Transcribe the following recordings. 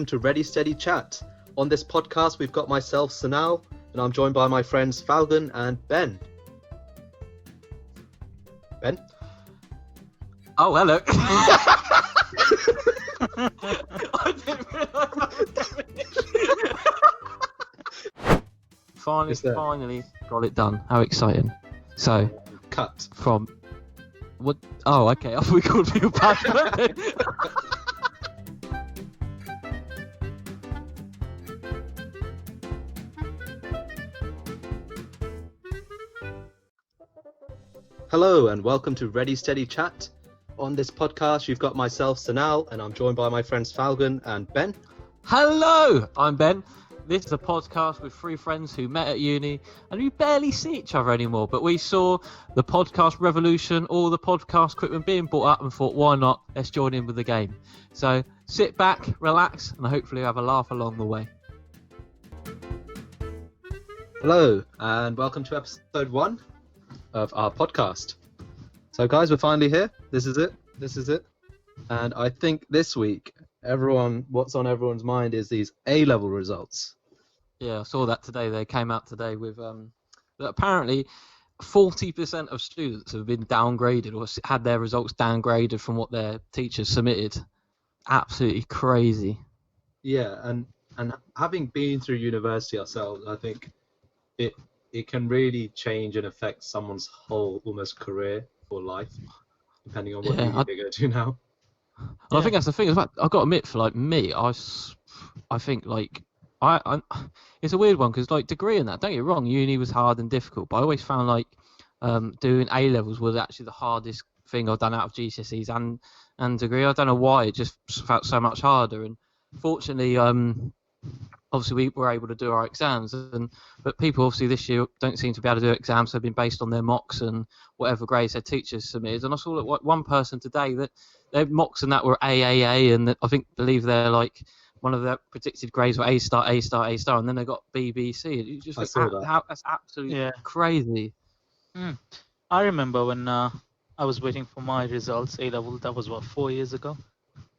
to Ready Steady Chat. On this podcast, we've got myself, Sanal, and I'm joined by my friends Falcon and Ben. Ben? Oh, hello. I didn't realise that was Finally got it done. How exciting. So, Cut. From... What? Oh, okay. I thought we called people bad. Hello and welcome to Ready Steady Chat. On this podcast, you've got myself, Sanal, and I'm joined by my friends Falcon and Ben. Hello, I'm Ben. This is a podcast with three friends who met at uni and we barely see each other anymore. But we saw the podcast revolution, all the podcast equipment being bought up and thought, why not? Let's join in with the game. So sit back, relax, and hopefully have a laugh along the way. Hello and welcome to episode 1 of our podcast. So guys, we're finally here. This is it. And I think this week, what's on everyone's mind is these A-level results. Yeah, I saw that today. They came out today with that apparently 40% of students have been downgraded or had their results downgraded from what their teachers submitted. Absolutely crazy. Yeah, and having been through university ourselves, I think it can really change and affect someone's whole almost career or life, depending on what uni they go to now. Yeah. I think that's the thing. I've got to admit, for like me, I think like I it's a weird one because like degree and that. Don't get me wrong, uni was hard and difficult, but I always found like doing A levels was actually the hardest thing I've done out of GCSEs and degree. I don't know why, it just felt so much harder. And fortunately, obviously we were able to do our exams, but people obviously this year don't seem to be able to do exams. They've been based on their mocks and whatever grades their teachers submitted. And I saw that one person today that their mocks and that were AAA, and believe they're like one of their predicted grades were A star, and then they got BBC. You just think, that's absolutely crazy. I remember when I was waiting for my results, A level. That was 4 years ago.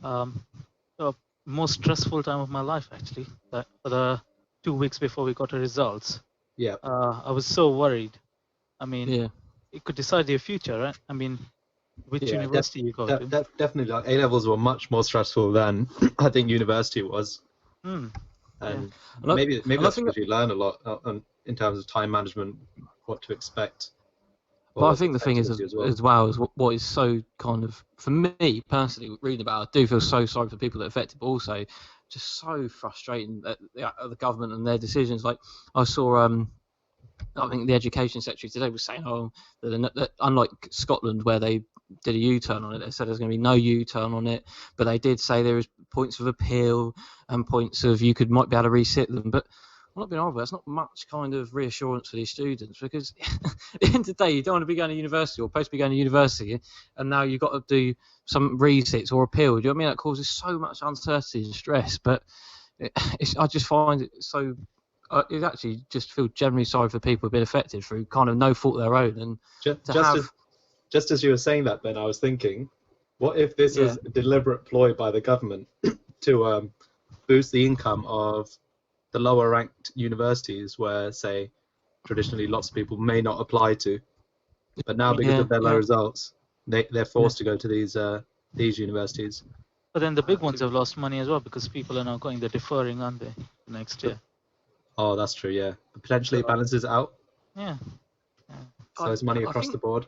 The most stressful time of my life, actually. For the 2 weeks before we got the results. Yeah. I was so worried. I mean, it could decide your future, right? I mean, which university you go to. Definitely, like A-levels were much more stressful than I think university was. And maybe that's because you learn a lot in terms of time management, what to expect. But I think the thing is as well is what is so kind of, for me personally, reading about it, I do feel so sorry for people that are affected, but also just so frustrating at the government and their decisions. Like I saw, I think the Education Secretary today was saying, that unlike Scotland where they did a U-turn on it, they said there's going to be no U-turn on it, but they did say there is points of appeal and points of might be able to resit them, but I'm not being horrible. That's not much kind of reassurance for these students because at the end of the day, you don't want to be going to university or supposed to be going to university, and now you've got to do some resits or appeal. Do you know what I mean? That causes so much uncertainty and stress. But I just find it so. It actually just feel generally sorry for people who've been affected through kind of no fault of their own. And just as you were saying that, Ben, I was thinking, what if this is a deliberate ploy by the government to boost the income of the lower ranked universities where, say, traditionally lots of people may not apply to, but now because of their low results, they're forced to go to these universities. But then the big ones have lost money as well because people are now they're deferring, aren't they, next year? Oh, that's true, yeah. But potentially it balances out. Yeah. So there's money across the board.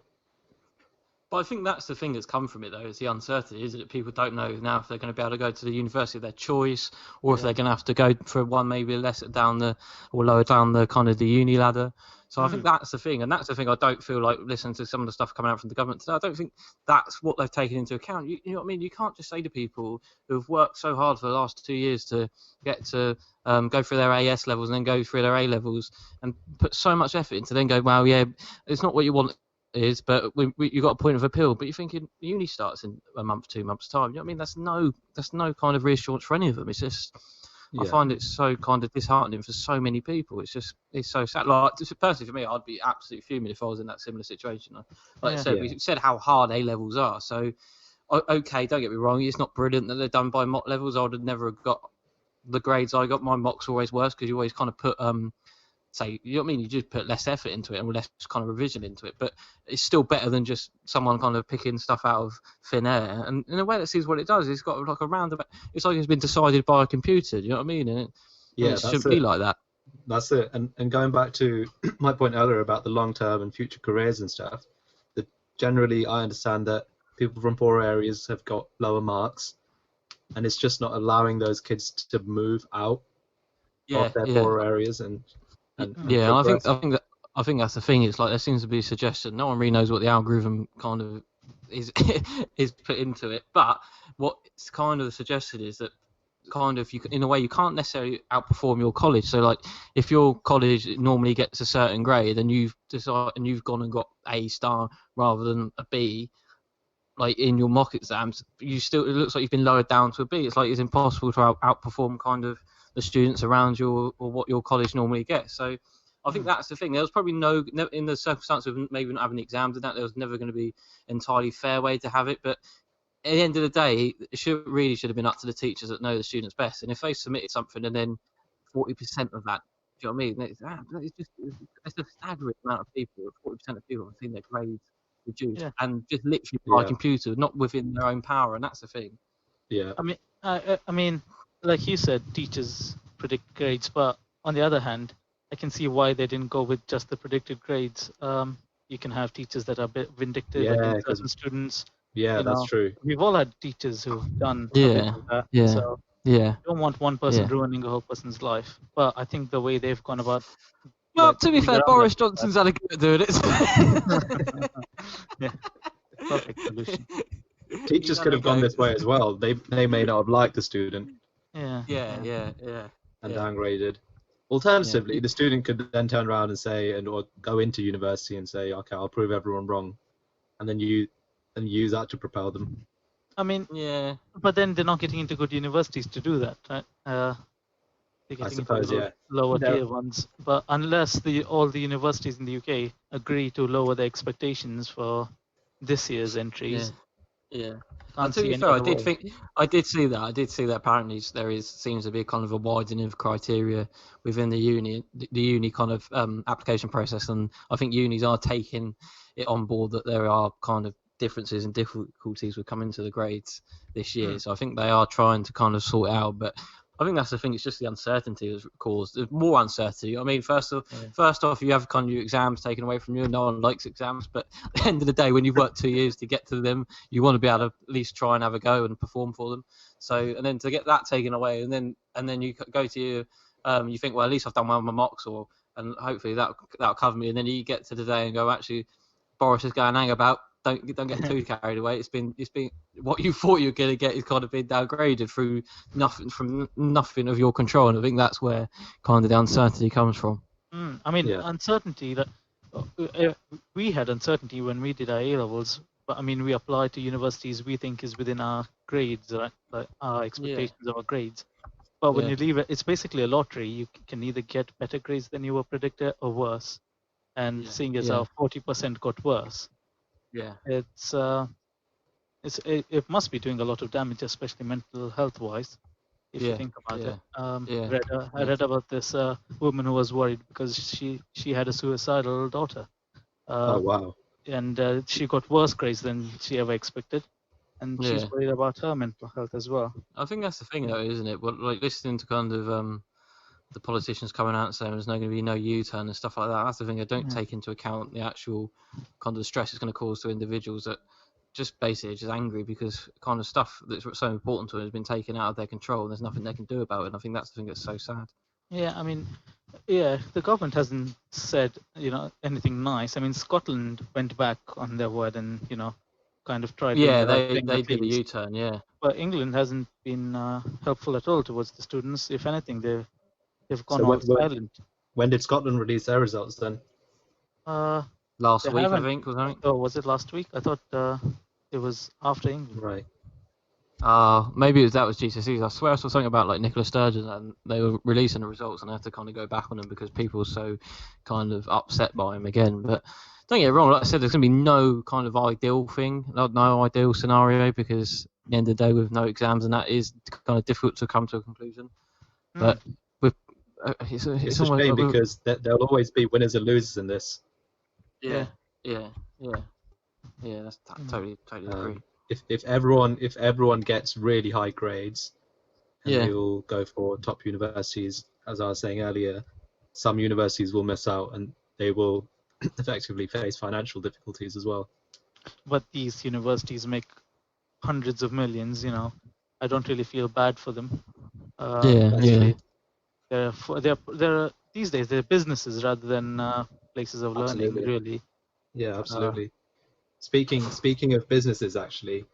But I think that's the thing that's come from it, though, is the uncertainty, is that people don't know now if they're going to be able to go to the university of their choice, or if they're going to have to go for one maybe lower down the kind of the uni ladder. So I think that's the thing, and that's the thing I don't feel like listening to some of the stuff coming out from the government today. I don't think that's what they've taken into account. You know what I mean? You can't just say to people who have worked so hard for the last 2 years to get to go through their AS levels and then go through their A levels and put so much effort into then go, well, it's not what you want. Is, but you got a point of appeal. But you're thinking uni starts in a month, 2 months time. You know what I mean? That's no kind of reassurance for any of them. It's just I find it so kind of disheartening for so many people. It's so sad. Like personally for me, I'd be absolutely fuming if I was in that similar situation. Like I said, we said how hard A levels are. So okay, don't get me wrong, it's not brilliant that they're done by mock levels. I would have never got the grades I got, my mocks were always worse because you always kind of put say, you know what I mean? You just put less effort into it and less kind of revision into it, but it's still better than just someone kind of picking stuff out of thin air. And in a way, that sees what it does. It's got like a roundabout. It's like it's been decided by a computer. You know what I mean? And it shouldn't be like that. That's it. And going back to my point earlier about the long-term and future careers and stuff, that generally I understand that people from poor areas have got lower marks, and it's just not allowing those kids to move out of their poorer areas and progress. I think that's the thing. It's like there seems to be a suggestion. No one really knows what the algorithm kind of is is put into it. But what's kind of suggested is that kind of in a way you can't necessarily outperform your college. So like if your college normally gets a certain grade and you've gone and got A star rather than a B, like in your mock exams, it looks like you've been lowered down to a B. It's like it's impossible to outperform kind of the students around you or what your college normally gets. So I think that's the thing. There was probably in the circumstance of maybe not having exams and that, there was never going to be entirely fair way to have it. But at the end of the day, it should have been up to the teachers that know the students best. And if they submitted something and then 40% of that, do you know what I mean? It's a staggering amount of people. 40% of people have seen their grades reduced, and just literally by computer, not within their own power. And that's the thing. Yeah. I mean, like you said, teachers predict grades, but on the other hand, I can see why they didn't go with just the predicted grades. You can have teachers that are a bit vindictive against certain students. Yeah, that's true. We've all had teachers who've done a bit of that. So you don't want one person ruining a whole person's life. But I think the way they've gone about. Well, to be fair, Boris Johnson's had a go at doing it. Perfect solution. Teachers could have gone this way as well. They may not have liked the student. And downgraded. Alternatively, the student could then turn around and say, or go into university and say, okay, I'll prove everyone wrong, and then use that to propel them. I mean, but then they're not getting into good universities to do that, right? They're getting into lower tier ones. But unless all the universities in the UK agree to lower their expectations for this year's entries. To be fair, I did see that. Apparently, seems to be kind of a widening of criteria within the uni kind of application process, and I think unis are taking it on board that there are kind of differences and difficulties with coming to the grades this year. So I think they are trying to kind of sort it out, but I think that's the thing. It's just the uncertainty that's caused. There's more uncertainty. I mean, first off, you have kind of your exams taken away from you. No one likes exams, but at the end of the day, when you've worked 2 years to get to them, you want to be able to at least try and have a go and perform for them. So, and then to get that taken away, and then you go to your, you think, well, at least I've done well on my mocks, and hopefully that'll cover me. And then you get to the day and go, actually, Boris is going hang about. Don't get too carried away. It's been what you thought you were going to get is kind of been downgraded through nothing of your control, and I think that's where kind of the uncertainty comes from. I mean, uncertainty that we had uncertainty when we did our A levels, but I mean we applied to universities we think is within our grades, right? Like our expectations of our grades. But when you leave it, it's basically a lottery. You can either get better grades than you were predicted or worse. And seeing as how 40% got worse. It must be doing a lot of damage, especially mental health wise, if you think about it. I read about this woman who was worried because she had a suicidal daughter. Oh wow! And she got worse grades than she ever expected, and she's worried about her mental health as well. I think that's the thing, though, isn't it? Well, like listening to kind of the politicians coming out and saying there's not going to be no U-turn and stuff like that. That's the thing. They don't take into account the actual kind of the stress it's going to cause to individuals that just basically just angry because kind of stuff that's so important to them has been taken out of their control and there's nothing they can do about it. And I think that's the thing that's so sad. Yeah, I mean, the government hasn't said, anything nice. I mean, Scotland went back on their word and, kind of tried. Yeah, they did a U-turn, But England hasn't been helpful at all towards the students. If anything, they've gone all silent. When did Scotland release their results then? Last week, I think, was it? Oh, was it last week? I thought it was after England. Right. Maybe that was GCSEs. I swear I saw something about like Nicola Sturgeon and they were releasing the results and I had to kind of go back on them because people were so kind of upset by him again. But don't get it wrong, like I said, there's going to be no kind of ideal thing, no ideal scenario because at the end of the day with no exams and that is kind of difficult to come to a conclusion. But with it's It's a almost shame like because there'll always be winners and losers in this. yeah. That's totally agree. If everyone gets really high grades, and Yeah. they all go for top universities, as I was saying earlier, some universities will miss out and they will effectively face financial difficulties as well. But these universities make hundreds of millions. I don't really feel bad for them. Actually, They're these days they're businesses rather than places of learning. Absolutely. Really. Yeah, absolutely. Speaking of businesses, actually,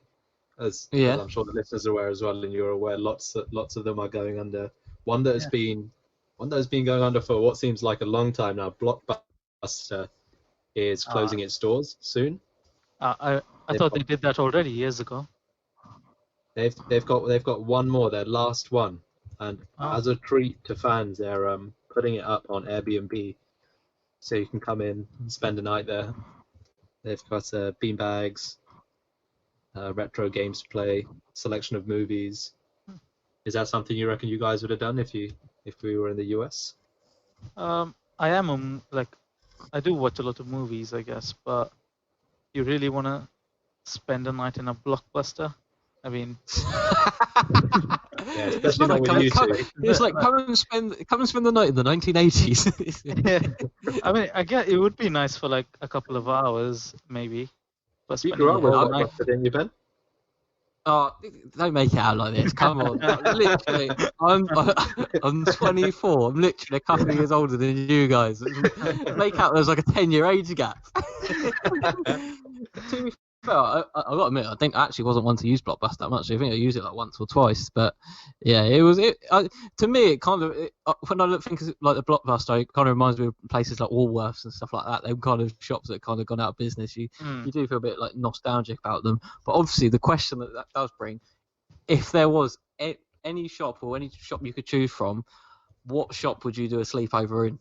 as I'm sure the listeners are aware as well, and you're aware, lots of them are going under. One that has been going under for what seems like a long time now. Blockbuster is closing its doors soon. I thought they did that already years ago. They've got one more, their last one, and as a treat to fans, they're putting it up on Airbnb, so you can come in and spend a night there. They've got beanbags, retro games to play, selection of movies. Is that something you reckon you guys would have done if we were in the US? I am I do watch a lot of movies, I guess, but you really want to spend a night in a Blockbuster? I mean, yeah, especially not with you two. It's like come and spend the night in the 1980s. Yeah. I mean, I get it would be nice for like a couple of hours, maybe. But You grew up with Blockbuster, didn't you, Ben? Oh, don't make it out like this. Come on. Literally, I'm 24. I'm literally a couple of years older than you guys. Make out there's like a 10-year age gap. To be fair, I got to admit, I actually wasn't one to use Blockbuster that much. I think I used it like once or twice. But yeah, to me, it kind of, when I think of like the Blockbuster, it kind of reminds me of places like Woolworths and stuff like that. They're kind of shops that have kind of gone out of business. You do feel a bit like nostalgic about them. But obviously, the question that does bring, if there was any shop or any shop you could choose from, what shop would you do a sleepover in?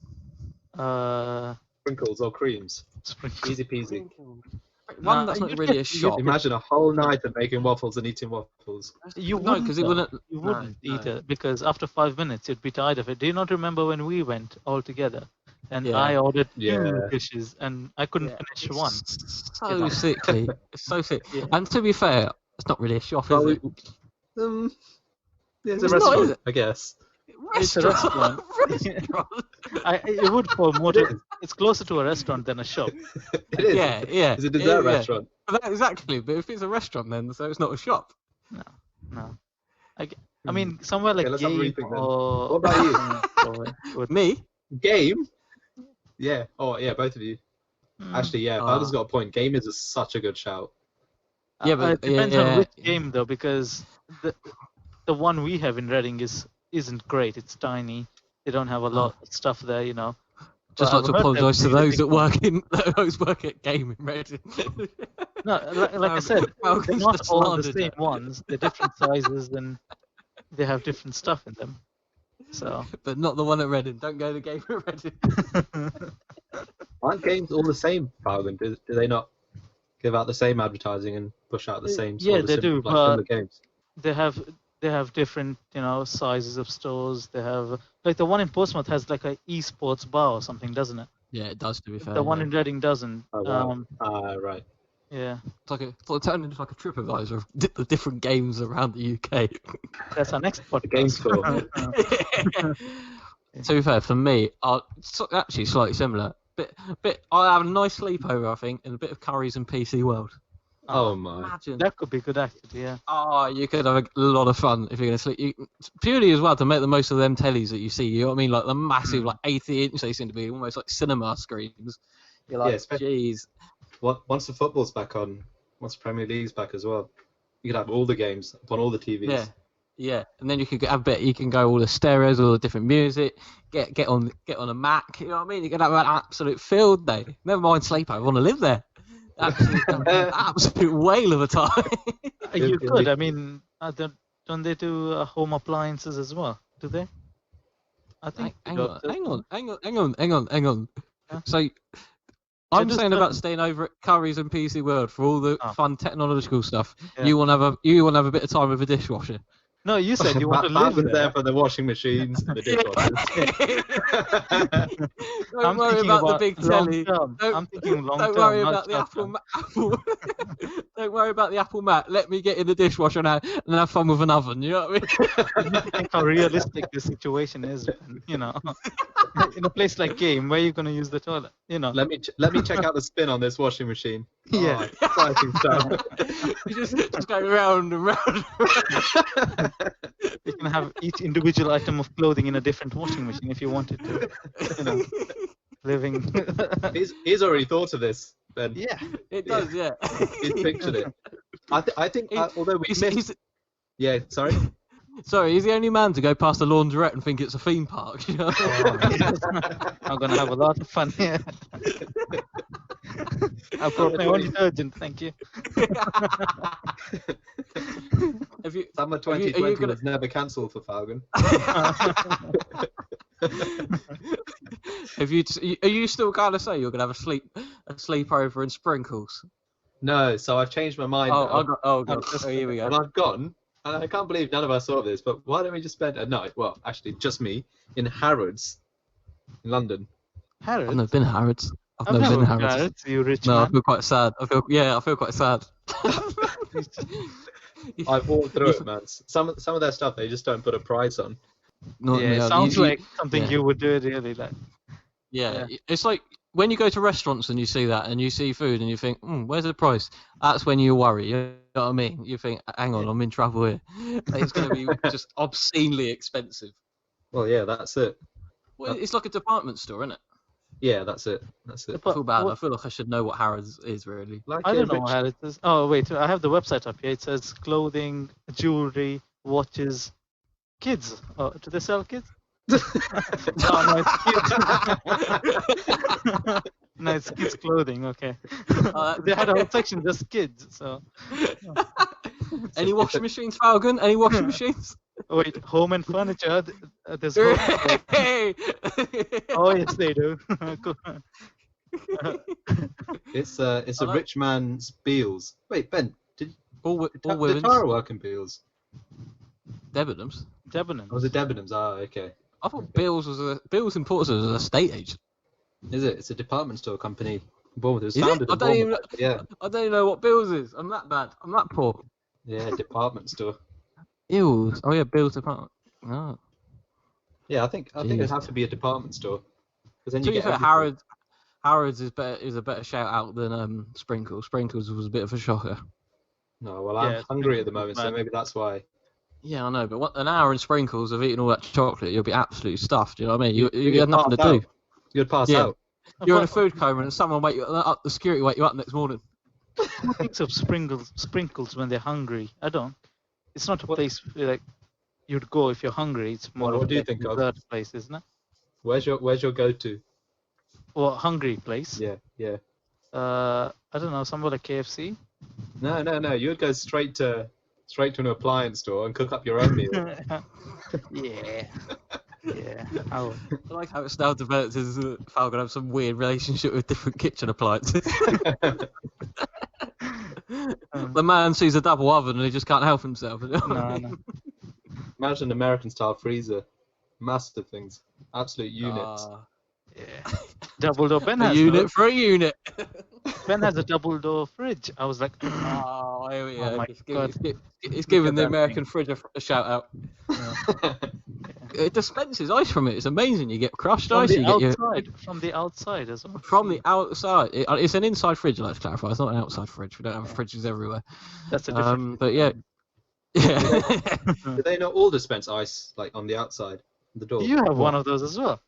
Sprinkles or creams? Sprinkles. Easy peasy. One that's not really a shop. Imagine a whole night of making waffles and eating waffles. You wouldn't eat it because after 5 minutes you'd be tired of it. Do you not remember when we went all together and I ordered 2 dishes and I couldn't finish one? So sickly. It's so sick. Yeah. And to be fair, it's not really a shop, is it? It's a restaurant, I guess. It's a restaurant. It would for more. It's closer to a restaurant than a shop. It is. Yeah. It's a dessert restaurant. Exactly, but if it's a restaurant, then so it's not a shop. No. I mean, somewhere like Game or... What about you? Me? Game? Yeah. Oh, yeah, both of you. Actually, yeah, Bowder's got a point. Game is such a good shout. Yeah, but it depends on which game, though, because the one we have in Reading isn't great. It's tiny. They don't have a lot of stuff there, Just like to apologise to those that work at Game in Reading. No, like I said, they're not all the same ones. They're different sizes and they have different stuff in them. So, but not the one at Reading. Don't go to Game at Reading. Aren't games all the same, Falcon? Do they not give out the same advertising and push out the same sort yeah, of they do, similar games? They have different, sizes of stores. They have like the one in Portsmouth has like a esports bar or something, doesn't it? Yeah, it does. To be fair, the one in Reading doesn't. Oh, wow. Right. Yeah. It turned into like a TripAdvisor of the different games around the UK. That's our next podcast. Game store. To be fair, for me, actually slightly similar. Bit. I have a nice sleepover, I think, and a bit of curries and PC World. Oh my! Imagine. That could be good, actually. Yeah. Oh, you could have a lot of fun if you're going to sleep. Purely as well to make the most of them tellies that you see. You know what I mean? Like the massive, like 80-inch they seem to be, almost like cinema screens. You're like, jeez. Once the football's back on, once the Premier League's back as well, you could have all the games on all the TVs. Yeah, and then you could you can go all the stereos, all the different music, get on a Mac. You know what I mean? You can have an absolute field day. Never mind sleep. I want to live there. Absolute whale of a time. You could. I mean, don't they do home appliances as well? Do they? I think. Hang on. Yeah. So I'm saying about staying over at Curry's and PC World for all the fun technological stuff. Yeah. You want to have a bit of time with a dishwasher. No, you said you want to live Falcon's there. there for the washing machines and the dishwashers. Don't worry thinking about the big long telly. term. I'm thinking long Don't term, worry not about the short Apple. term. Apple. Don't worry about the Apple mat. Let me get in the dishwasher now and have fun with an oven. You know what I mean? You need to think how realistic this situation is. You know, in a place like Game, where are you going to use the toilet? You know. Let me check out the spin on this washing machine. Yeah. Oh, exciting stuff. You just go round and round. You can have each individual item of clothing in a different washing machine if you wanted to. You know, living. He's already thought of this, Ben. Yeah. It does, yeah. He's pictured it. I think although we He's- missed. Yeah, sorry. Sorry, he's the only man to go past a laundrette and think it's a theme park. You know? I'm going to have a lot of fun here. I brought my own detergent, thank you. Summer are you 2020 gonna- was never cancelled for Falcon. Are you still gonna say you're gonna have a sleepover in Sprinkles? No, so I've changed my mind. Oh, now. God. Oh, here we And go. I've gone, and I can't believe none of us saw this, but why don't we just spend a night, well, actually just me, in Harrods, in London. Harrods? I've never been to Harrods. I've I've never been to been to Harrods. you rich No, I man. feel quite sad. I feel quite sad. I've walked through it, man. Some of their stuff, they just don't put a price on. Not Yeah, me. it sounds like something yeah. you would do, really. Like, Yeah, it's like when you go to restaurants and you see that and you see food and you think, where's the price? That's when you worry. You know what I mean? You think, hang on, I'm in trouble here. It's going to be just obscenely expensive. Well, yeah, that's it. Well, it's like a department store, isn't it? Yeah, that's it. I feel bad. I feel like I should know what Harrods is really. Like I don't know what Harrods is. Oh, wait, I have the website up here. It says clothing, jewelry, watches, kids. Oh, do they sell kids? Oh, no, it's kids. No, it's kids' clothing, okay. They had a whole section just kids, so. Any washing machines, Falcon? Any washing machines? Wait, home and furniture? There's home. Hey! Oh, yes, they do. Cool. It's a rich man's Beals. Wait, Ben, did all did women's. Tara work in Beals? Debenhams. Debenhams. Or was it Debenhams? Ah, okay. I thought Bills in Portsmouth was an estate agent. Is it? It's a department store company in Bournemouth. It was Is founded it? in Bournemouth. Yeah. I don't even know what Bills is. I'm that bad. I'm that poor. Yeah, department store. Ew. Oh yeah, Bills department. Oh. Yeah, I think it'd Jeez. have to be a department store. Because then To you be get fair, everything. Harrods is a better shout out than Sprinkles. Sprinkles was a bit of a shocker. No, well, Yeah, I'm it's hungry at the pretty moment, so bad. maybe that's why. Yeah, I know, but an hour in Sprinkles of eating all that chocolate, you'll be absolutely stuffed. You know what I mean? You You'd had nothing to pass do. out. You'd pass Yeah. out. You're in a food coma and someone wake you up. The security wake you up next morning. Who thinks of sprinkles when they're hungry? I don't. It's not a What- place where, like you'd go if you're hungry. It's more What of do you a think of? dessert place, isn't it? Where's your go-to? Or hungry place. Yeah, yeah. I don't know, somewhere like KFC. No. You would go straight to an appliance store and cook up your own meal. Yeah. Yeah. I would. I like how it's now developed as Falcon have some weird relationship with different kitchen appliances. The man sees a double oven and he just can't help himself. No. Imagine an American-style freezer. Massive things. Absolute units. Yeah. Double door. Ben A has unit those. for a unit. Ben has a double door fridge. I was like, Oh, here we go. Oh my God. It's giving the that American thing. fridge a shout out. It dispenses ice from it. It's amazing. You get crushed from ice. the You get your outside. From the outside as well. from the outside. It's an inside fridge. Let's clarify. It's not an outside fridge. We don't have fridges everywhere. That's a different. But yeah. Yeah. Do they not all dispense ice like on the outside, the door? You have one of those as well.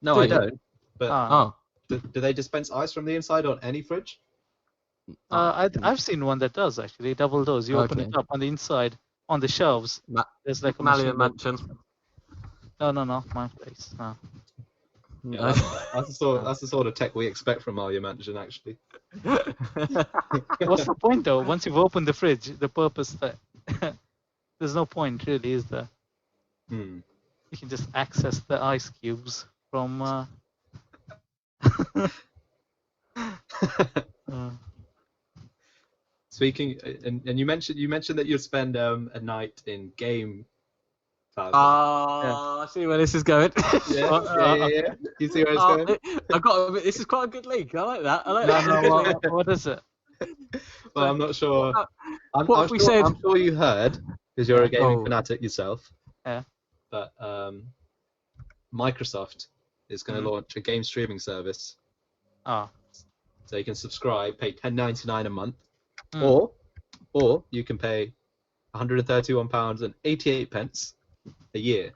No, Do I you? don't. But Oh. do they dispense ice from the inside on any fridge? I've seen one that does actually double doors. You open it Okay. up on the inside on the shelves. There's like a Malian machine that- Mansion. No, my place. No. Yeah, that's the sort of tech we expect from Malia Mansion, actually. What's the point though? Once you've opened the fridge, the purpose that there's no point really, is there? Hmm. You can just access the ice cubes from. Speaking, and you mentioned that you'd spend a night in game. I see where this is going. Yeah. You see where it's going? I've got to admit, this is quite a good link. I like that. What is it? Well, I'm not sure. I'm sure you heard, because you're a gaming fanatic yourself. Yeah. But Microsoft is going to launch a game streaming service. Oh. So you can subscribe, pay £10.99 a month, Mm. or you can pay £131.88 a year.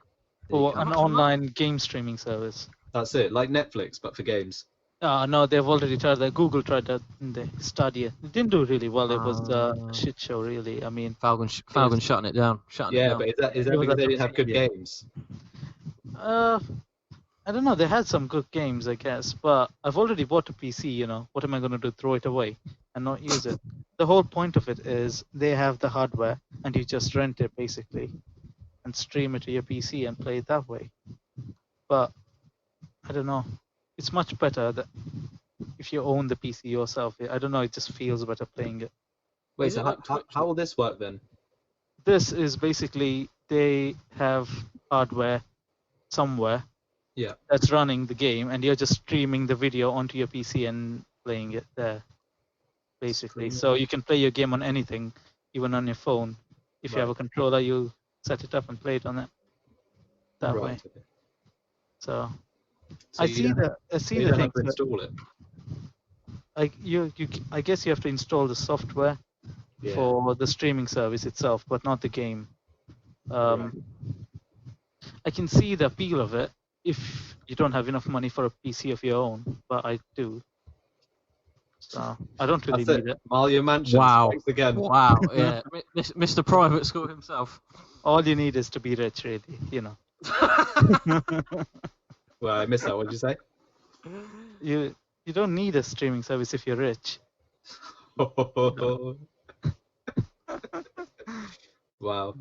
For an online game streaming service. That's it, like Netflix, but for games. No, they've already tried that. Google tried that in the Stadia. It didn't do really well. It was a shit show, really. I mean, Falcon shutting it down. Yeah, but is that because they didn't have good games? I don't know. They had some good games, I guess, but I've already bought a PC. You know, what am I going to do? Throw it away and not use it? The whole point of it is they have the hardware, and you just rent it basically, and stream it to your PC and play it that way. But I don't know. It's much better that if you own the PC yourself. I don't know. It just feels better playing it. Wait, so how will this work then? This is basically they have hardware somewhere. Yeah. That's running the game, and you're just streaming the video onto your PC and playing it there, basically. So you can play your game on anything, even on your phone. If you have a controller, you set it up and play it on it that way. Okay. So I see the thing. Have to install it. I guess you have to install the software for the streaming service itself, but not the game. I can see the appeal of it if you don't have enough money for a PC of your own, but I do. So I don't really need it. Mario Mansion. Wow. Again. Wow. Yeah. Mr. Private School himself. All you need is to be rich, really. You know. Well, I missed that. What did you say? You don't need a streaming service if you're rich. Wow.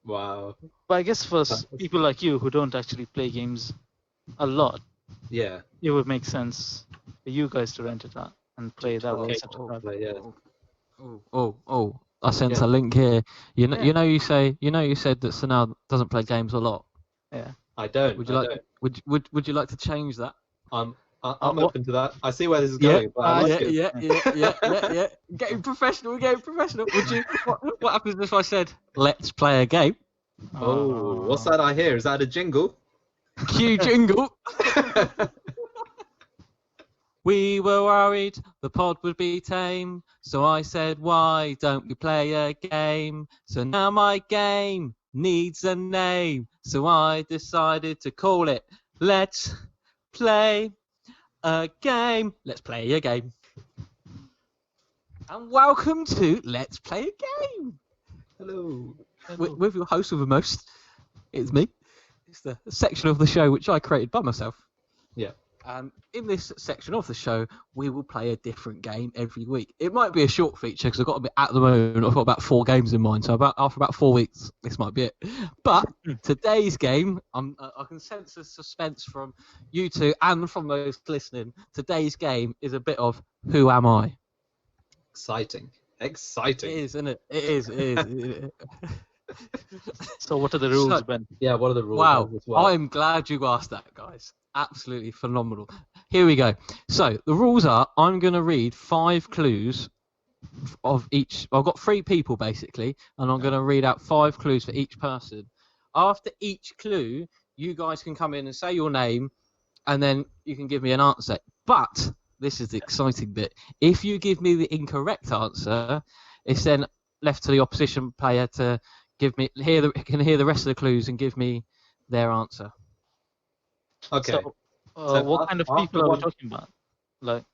Wow. But I guess for people like you who don't actually play games a lot, it would make sense for you guys to rent it out and play that way. I sense a link here. You know, you said that Sanal doesn't play games a lot. Yeah. I don't. Would you like to change that? I'm open to that. I see where this is going. Yeah. Getting professional. Would you? What happens if I said, "Let's play a game"? Oh, what's that I hear? Is that a jingle? Cue jingle. We were worried the pod would be tame, so I said, "Why don't we play a game?" So now my game needs a name, so I decided to call it "Let's Play a Game." Let's play a game. And welcome to Let's Play a Game. Hello. With your host with the most, it's me. It's the section of the show which I created by myself. Yeah. In this section of the show, we will play a different game every week. It might be a short feature because I've got at the moment I've got about 4 games in mind. So after about 4 weeks, this might be it. But today's game, I can sense the suspense from you two and from those listening. Today's game is a bit of Who Am I? Exciting. It is, isn't it? It is. So what are the rules, Ben? Yeah, what are the rules? Wow, I'm glad you asked that, guys. Absolutely phenomenal. Here we go. So the rules are: I'm going to read 5 clues of each. I've got 3 people basically, and I'm going to read out 5 clues for each person. After each clue, you guys can come in and say your name, and then you can give me an answer. But this is the exciting bit. If you give me the incorrect answer, it's then left to the opposition player to hear the rest of the clues and give me their answer. Okay. So what kind of people are we talking about? Like,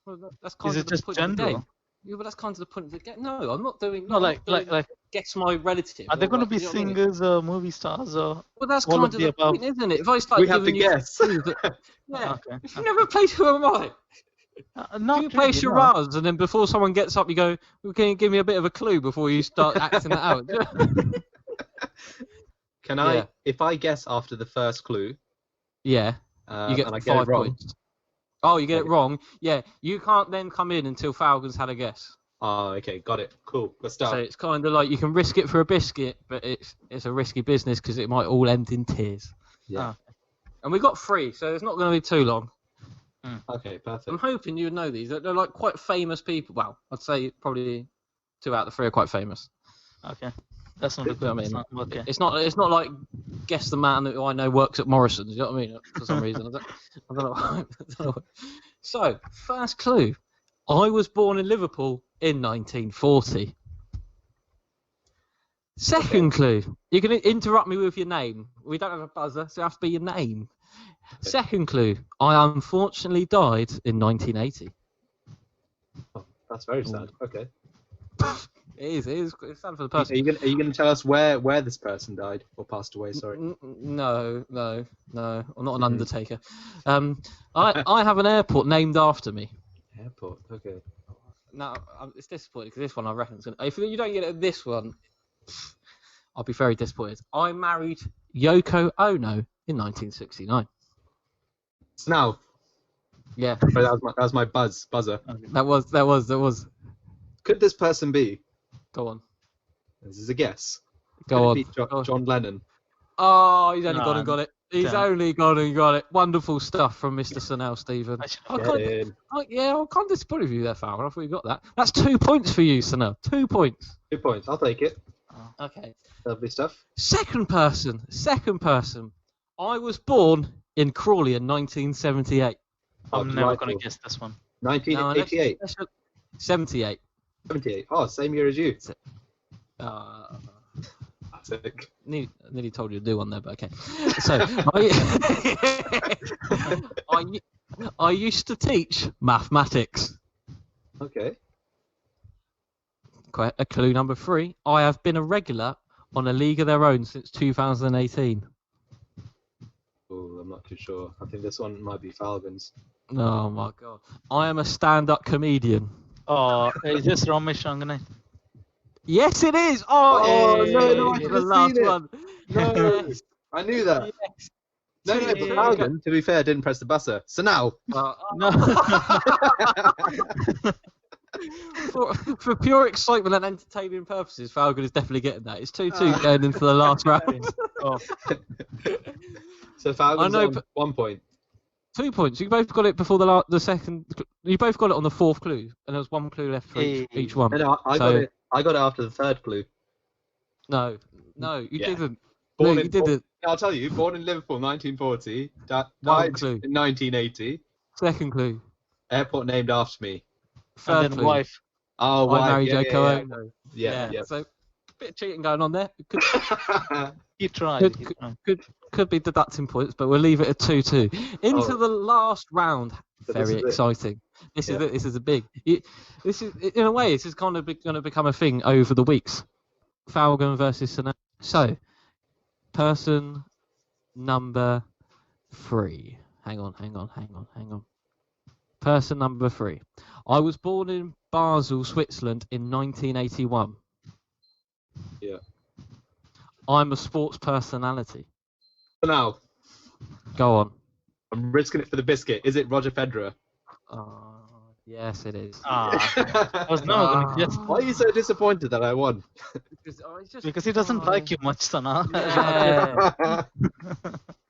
that's kind is of it just general? Yeah, but that's kind of the point of the game. No, I'm not doing. No, like guess my relative. Are they going to be singers or movie stars or? Well, that's kind of the point, isn't it? If I start we have to guess. If you never played Who Am I? Not you play charades, and then before someone gets up, you go, well, "Can you give me a bit of a clue before you start acting that out?" Can I? If I guess after the first clue. Yeah. You get 5 points. Oh, you get it wrong. Yeah, you can't then come in until Falcon's had a guess. Oh, okay, got it. Cool. Good stuff. So it's kind of like you can risk it for a biscuit, but it's a risky business because it might all end in tears. Yeah. And we got 3, so it's not going to be too long. Okay, perfect. I'm hoping you would know these. They're like quite famous people. Well, I'd say probably 2 out of the 3 are quite famous. Okay. That's not a You know good what I mean? Okay. It's not like guess the man that I know works at Morrison's. You know what I mean? For some reason, I don't know. I don't know. So, first clue: I was born in Liverpool in 1940. Second clue: you can interrupt me with your name. We don't have a buzzer, so it has to be your name. Okay. Second clue: I unfortunately died in 1980. Oh, that's very sad. Okay. It is. It's sad for the person. Are you going to tell us where this person died or passed away? Sorry. No. I'm not an undertaker. I have an airport named after me. Airport. Okay. Now it's disappointing because this one I reckon is gonna. If you don't get it at this one, I'll be very disappointed. I married Yoko Ono in 1969. Now. Yeah. That was my buzzer. Okay. That was. Could this person be? Go on. This is a guess. Go Could it be John Lennon? Oh, he's only gone and got it. He's only gone and got it. Wonderful stuff from Mr. Sunel, Stephen. I can't disappoint with you there, Fowler. I thought you got that. That's 2 points for you, Sunel. 2 points. 2 points. I'll take it. Okay. Lovely stuff. Second person. I was born in Crawley in 1978. I'm never going to guess this one. 1988. 78. 78. Oh, same year as you. Nearly told you to do one there, but okay. So, I used to teach mathematics. Okay. Clue number 3. I have been a regular on A League of Their Own since 2018. Oh, I'm not too sure. I think this one might be Falcons. Oh my god. I am a stand-up comedian. Oh, is this Ramesh Ranganathan? Yes, it is. No, the last one. No, yes. I knew that. Yes. No, but Falcon, to be fair, didn't press the buzzer. So now. No. for pure excitement and entertaining purposes, Falcon is definitely getting that. It's 2-2 going into the last round. So Falcon's on 1 point. 2 points. You both got it before the second. You both got it on the 4th clue, and there was 1 clue left for each one. No, I got it after the 3rd clue. No, you didn't. You didn't. I'll tell you. Born in Liverpool, 1940. Died in 1980. 2nd clue. Airport named after me. 3rd clue. Wife. Oh, I married Yoko Ono. Yeah. So, a bit of cheating going on there. You tried. Could be deducting points, but we'll leave it at 2-2. Into the last round. Very exciting. This is a big. This is in a way. This is kind of going to become a thing over the weeks. Falcon versus Sunel. So, person number 3. Hang on. Person number 3. I was born in Basel, Switzerland in 1981. Yeah. I'm a sports personality. Now. Go on. I'm risking it for the biscuit. Is it Roger Federer? Yes, it is. I was never going to guess. Why are you so disappointed that I won? Because he doesn't like you much, Sana. Yeah.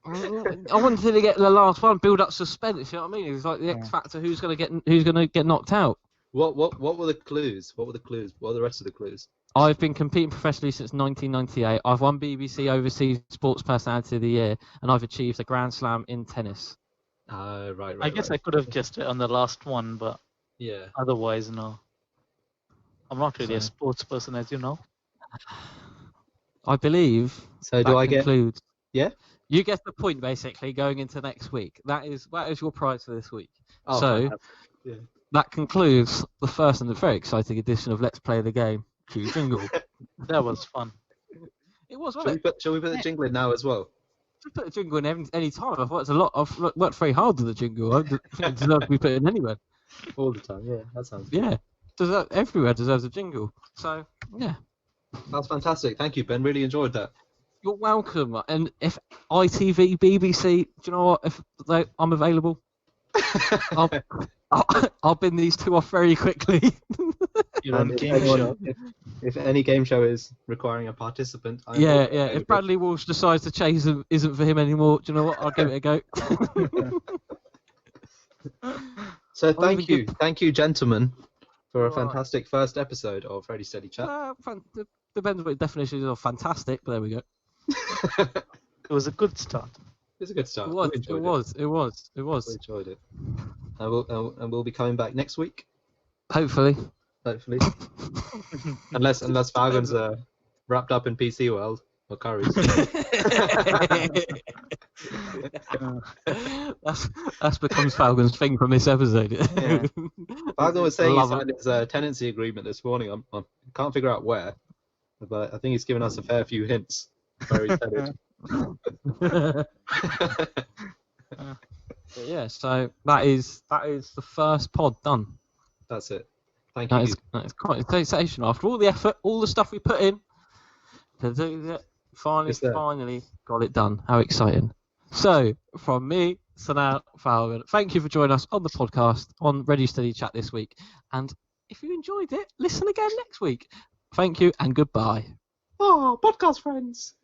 I wanted to get the last one, build up suspense. You know what I mean? It's like the X Factor. Who's going to get knocked out? What were the clues? What were the rest of the clues? I've been competing professionally since 1998. I've won BBC Overseas Sports Personality of the Year, and I've achieved a Grand Slam in tennis. Right. I guess I could have guessed it on the last one, but otherwise, no. I'm not really a sports person, as you know. I believe. So do I concludes. Yeah. You get the point, basically, going into next week. That is your prize for this week. Oh, so that concludes the first and the very exciting edition of Let's Play the Game. Cue jingle. That was fun. It was, Shall we put the jingle in now as well? Just put a jingle in any time. I've worked a lot. I've worked very hard with the jingle. I think it deserves to be put in anywhere. All the time, yeah. That sounds good. Yeah. Everywhere deserves a jingle. So, yeah. That's fantastic. Thank you, Ben. Really enjoyed that. You're welcome. And if ITV, BBC, do you know what? If I'm available, I'll bin these 2 off very quickly. Your own And game show. if any game show is requiring a participant, I'm Yeah. okay with If it. Bradley Walsh decides the chase isn't for him anymore, do you know what? I'll give it a go. So Or even thank you, gentlemen, for a All right. fantastic first episode of Ready Steady Chat. Depends what your definition is of fantastic, but there we go. It was a good start. It's a good start. It We was. enjoyed We enjoyed it. And we'll be coming back next week, Hopefully. unless Falcon's wrapped up in PC World or Curry's. That's becomes Falcon's thing from this episode. Yeah. Falcon was saying he Love signed his tenancy agreement this morning. I can't figure out where, but I think he's given us a fair few hints where he said it. Yeah, so that is the first pod done. That's it. Thank you. That is quite a sensational. After all the effort, all the stuff we put in, to do that, finally got it done. How exciting! So from me, Sanal Falcon, thank you for joining us on the podcast on Ready Steady Chat this week. And if you enjoyed it, listen again next week. Thank you and goodbye. Oh, podcast friends.